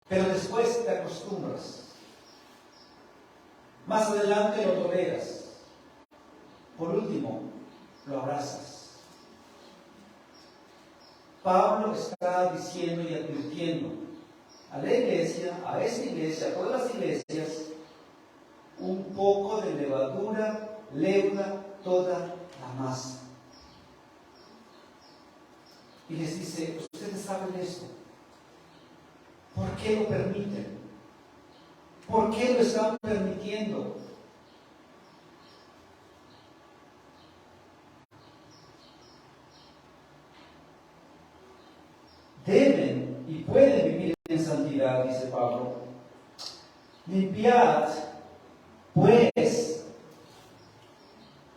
Pero después te acostumbras. Más adelante lo toleras. Por último, lo abrazas. Pablo está diciendo y advirtiendo a la iglesia, a esta iglesia, a todas las iglesias, un poco de levadura leuda toda la masa. Y les dice, ustedes saben esto. ¿Por qué lo permiten? ¿Por qué lo están permitiendo? Deben y pueden vivir en santidad, dice Pablo. Limpiad, pues,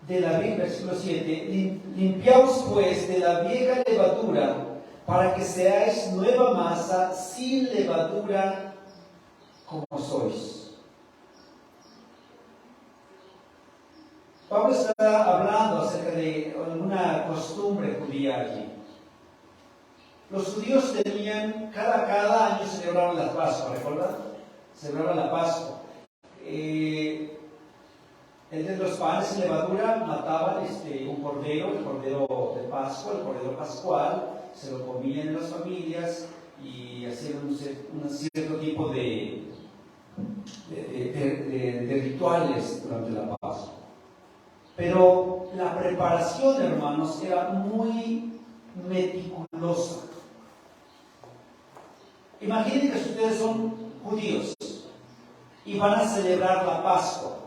de la vieja, versículo 7, limpiaos pues de la vieja levadura, para que seáis nueva masa, sin levadura, como sois. Pablo está hablando acerca de una costumbre judía allí. Los judíos tenían, cada año celebraban la Pascua, ¿recuerdan? Celebraban la Pascua. Entre los panes sin levadura mataban un cordero, el cordero de Pascua, el cordero pascual, se lo comían en las familias y hacían un cierto tipo de rituales durante la Pascua. Pero la preparación, hermanos, era muy meticulosa. Imaginen que ustedes son judíos y van a celebrar la Pascua.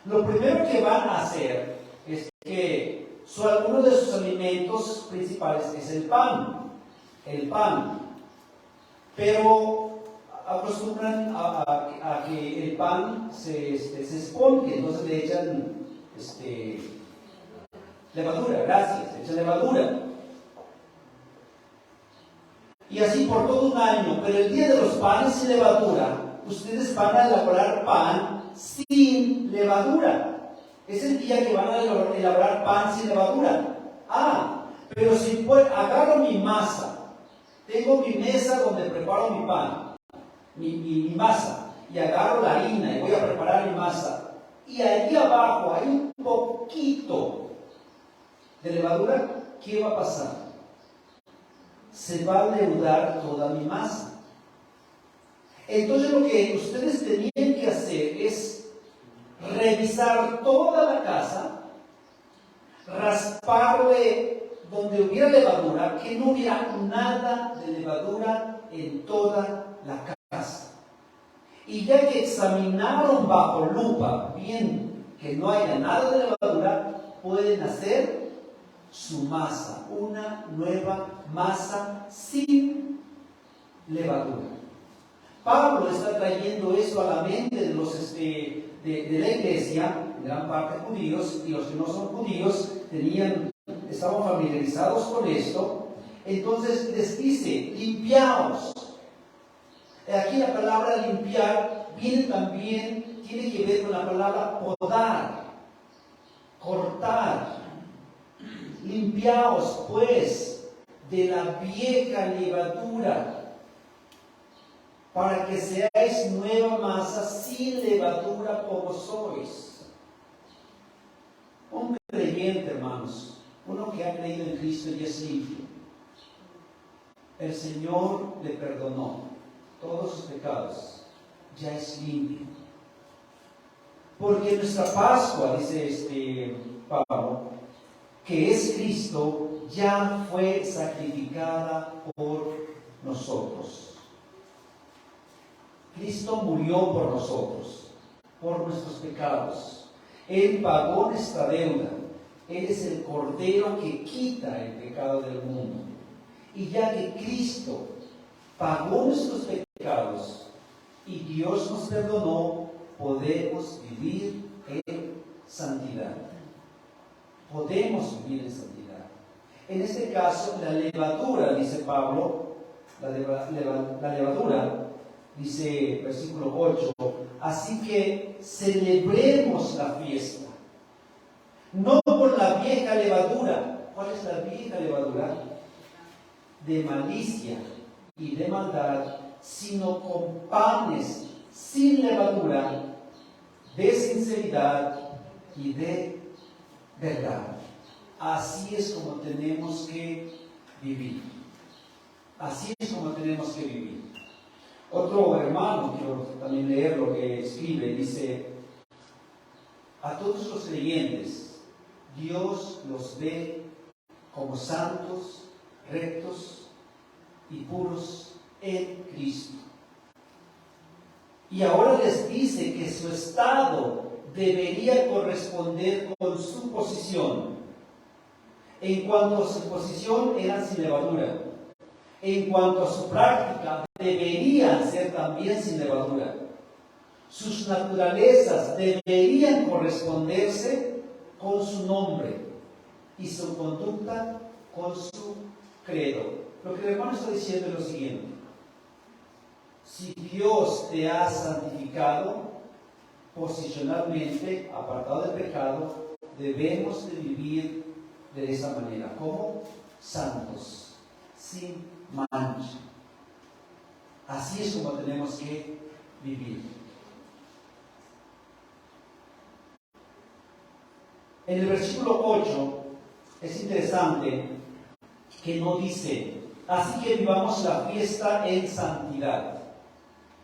Lo primero que van a hacer es que uno de sus alimentos principales es el pan. El pan. Pero acostumbran a que el pan se esponje, entonces le echan levadura, gracias, le echan levadura. Y así por todo un año, pero el día de los panes sin levadura, ustedes van a elaborar pan sin levadura. Es el día que van a elaborar pan sin levadura. Pero si agarro mi masa, tengo mi mesa donde preparo mi pan, mi masa, y agarro la harina y voy a preparar mi masa, y allí abajo hay un poquito de levadura, ¿qué va a pasar? Se va a leudar toda mi masa. Entonces lo que ustedes tenían que hacer es revisar toda la casa, rasparle donde hubiera levadura, que no hubiera nada de levadura en toda la casa. Y ya que examinaron bajo lupa bien que no haya nada de levadura, pueden hacer su masa, una nueva masa sin levadura. Pablo está trayendo eso a la mente de los de la iglesia, en gran parte judíos, y los que no son judíos estaban familiarizados con esto. Entonces les dice, limpiaos. Aquí la palabra limpiar tiene que ver con la palabra podar, cortar. Limpiaos pues de la vieja levadura, para que seáis nueva masa sin levadura como sois. Un creyente, hermanos, uno que ha creído en Cristo y es limpio, el Señor le perdonó todos sus pecados, ya es limpio. Porque nuestra Pascua, dice Pablo, que es Cristo, ya fue sacrificada por nosotros. Cristo murió por nosotros, por nuestros pecados. Él pagó nuestra deuda. Él es el Cordero que quita el pecado del mundo. Y ya que Cristo pagó nuestros pecados y Dios nos perdonó, podemos vivir en santidad. Podemos vivir en santidad. En este caso, la levadura, dice Pablo, la levadura, dice versículo 8, así que celebremos la fiesta, no con la vieja levadura. ¿Cuál es la vieja levadura? De malicia y de maldad, sino con panes sin levadura, de sinceridad y de verdad. Así es como tenemos que vivir. Así es como tenemos que vivir. Otro hermano, quiero también leer lo que escribe, dice: a todos los creyentes, Dios los ve como santos, rectos y puros en Cristo. Y ahora les dice que su estado debería corresponder con su posición. En cuanto a su posición, eran sin levadura. En cuanto a su práctica, deberían ser también sin levadura. Sus naturalezas deberían corresponderse con su nombre y su conducta con su credo. Lo que el hermano está diciendo es lo siguiente: si Dios te ha santificado posicionalmente, apartado del pecado, debemos de vivir de esa manera, como santos, sin mancha. Así es como tenemos que vivir. En el versículo 8 es interesante que no dice, así que vivamos la fiesta en santidad,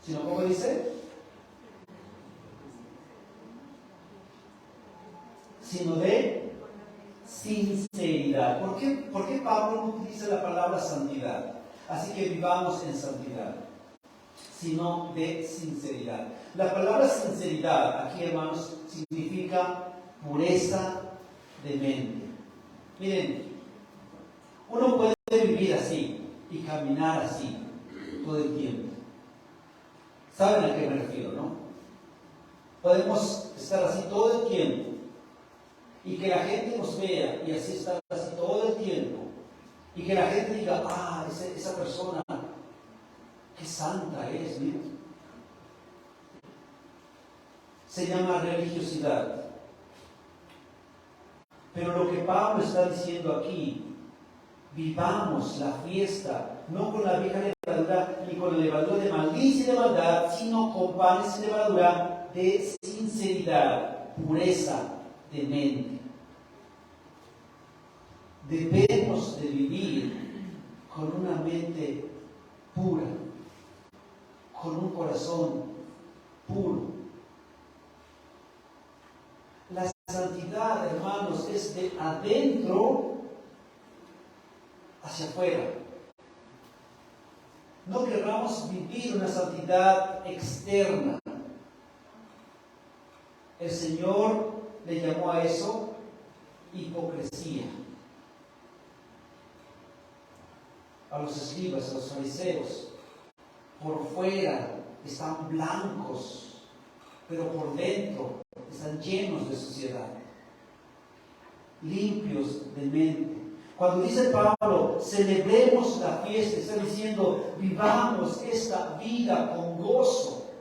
sino, ¿cómo dice? Sino de sinceridad. ¿Por qué Pablo no utiliza la palabra santidad? Así que vivamos en santidad, sino de sinceridad. La palabra sinceridad aquí, hermanos, significa pureza de mente. Miren, uno puede vivir así y caminar así todo el tiempo. ¿Saben a qué me refiero, no? Podemos estar así todo el tiempo y que la gente nos vea y así estar así todo el tiempo y que la gente diga, esa persona, qué santa es, mira. Se llama religiosidad. Pero lo que Pablo está diciendo aquí, vivamos la fiesta, no con la vieja levadura, ni con la levadura de malicia y de maldad, sino con panes y levadura de sinceridad, pureza de mente. Debemos de vivir con una mente pura, con un corazón puro. La santidad, hermanos, es de adentro hacia afuera. No querramos vivir una santidad externa. El Señor le llamó a eso hipocresía. A los escribas, a los fariseos, por fuera están blancos, pero por dentro están llenos de suciedad, limpios de mente. Cuando dice Pablo, celebremos la fiesta, está diciendo, vivamos esta vida con gozo,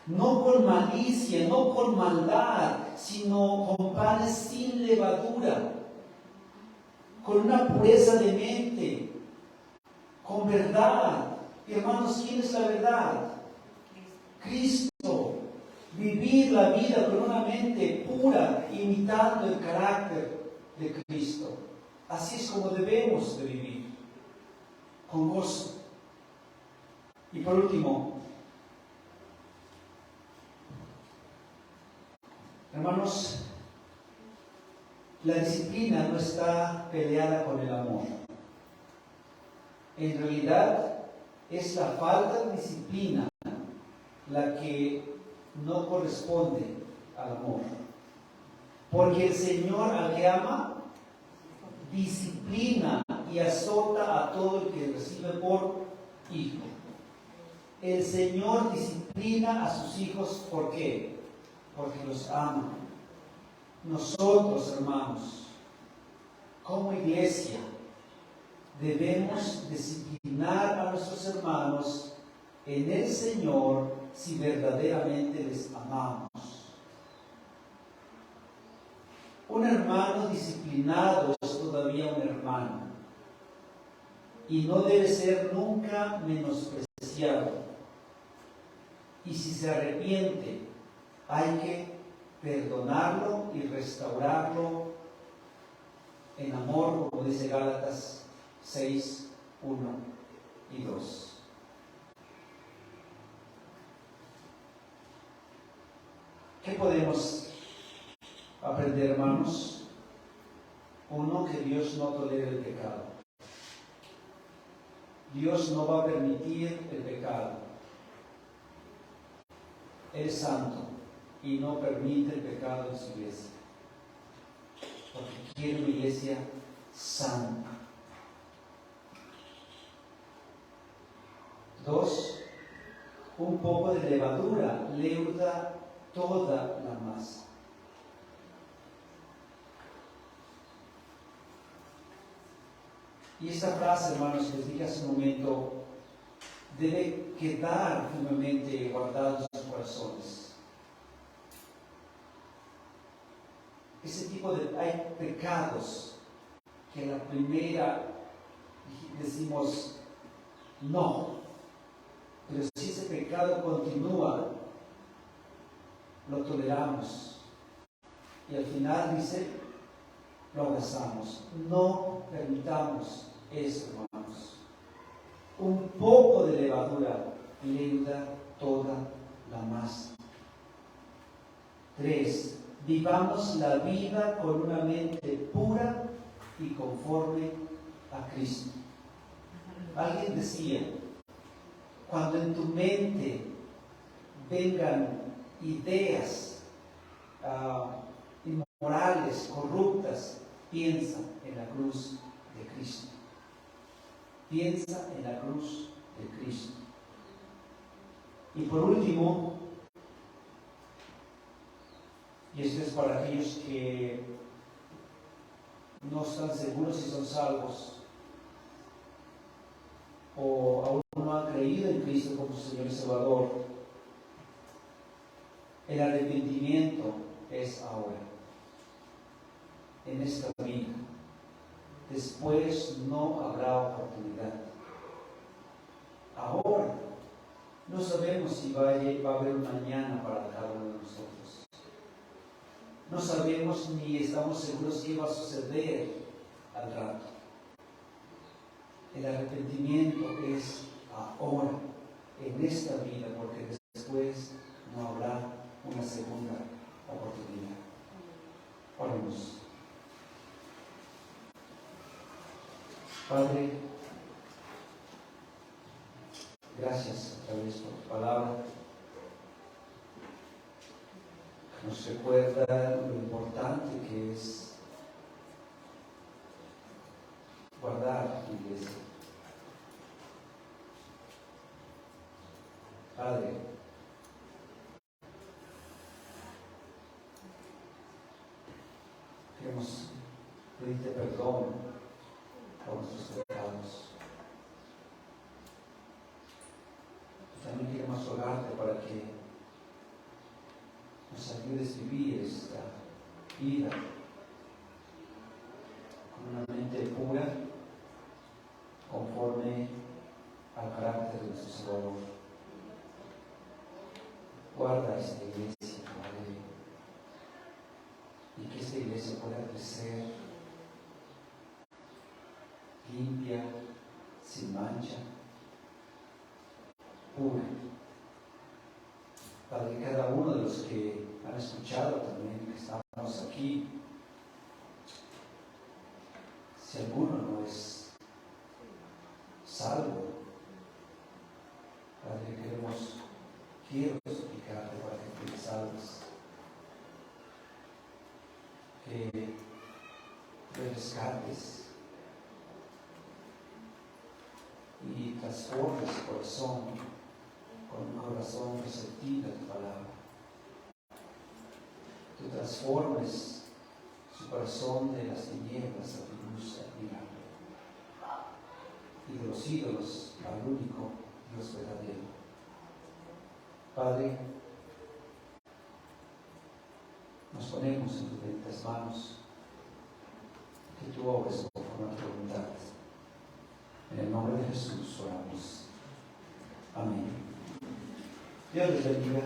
no con malicia, no con maldad, sino con panes sin levadura, con una pureza de mente, con verdad. Y hermanos, ¿quién es la verdad? Cristo. Vivir la vida con una mente pura, imitando el carácter de Cristo. Así es como debemos de vivir, con gozo. Y por último, hermanos, la disciplina no está peleada con el amor. En realidad, es la falta de disciplina la que no corresponde al amor. Porque el Señor, al que ama, disciplina y azota a todo el que recibe por hijo. El Señor disciplina a sus hijos, ¿por qué? Porque los ama. Nosotros, hermanos, como iglesia, debemos disciplinar a nuestros hermanos en el Señor si verdaderamente les amamos. Un hermano disciplinado es todavía un hermano y no debe ser nunca menospreciado. Y si se arrepiente, hay que perdonarlo y restaurarlo en amor, como dice Gálatas 6, 1 y 2. ¿Qué podemos aprender, hermanos? Uno, que Dios no tolera el pecado. Dios no va a permitir el pecado. Él es santo y no permite el pecado en su iglesia, porque quiere una iglesia santa. 2, un poco de levadura leuda toda la masa. Y esta frase, hermanos, que les dije hace un momento, debe quedar firmemente guardada en sus corazones. Ese tipo de, hay pecados que en la primera decimos no, pero si ese pecado continúa, lo toleramos y al final dice, lo abrazamos. No permitamos eso, hermanos. Un poco de levadura leuda toda la masa. 3, vivamos la vida con una mente pura y conforme a Cristo. Alguien decía, cuando en tu mente vengan ideas inmorales, corruptas, piensa en la cruz de Cristo. Piensa en la cruz de Cristo. Y por último, y esto es para aquellos que no están seguros si son salvos o aún no han creído en Cristo como su Señor y Salvador, el arrepentimiento es ahora, en esta vida. Después no habrá oportunidad. Ahora no sabemos si va a haber un mañana para cada uno de nosotros. No sabemos ni estamos seguros qué va a suceder al rato. El arrepentimiento es ahora, en esta vida, porque después no habrá una segunda oportunidad. Oremos. Padre, gracias otra vez por tu palabra. Nos recuerda lo importante que es guardar tu iglesia. Padre, queremos pedirte perdón por nuestros pecados. También queremos rogarte para que nos ayudes a vivir esta vida con una mente pura, conforme al carácter de nuestro Salvador. Guarda esta iglesia, Padre, y que esta iglesia pueda crecer limpia, sin mancha, pura. Padre, cada uno de los que han escuchado también, que estamos aquí, si alguno no es salvo, Padre, quiero suplicarte para que te salves, que te rescates y transformes su corazón tú transformes su corazón de las tinieblas a tu luz admirable, y de los ídolos al único Dios verdadero. Padre, nos ponemos en tus benditas manos, que tú obres conforme a tu voluntad. En el nombre de Jesús oramos. Amén. Dios les bendiga.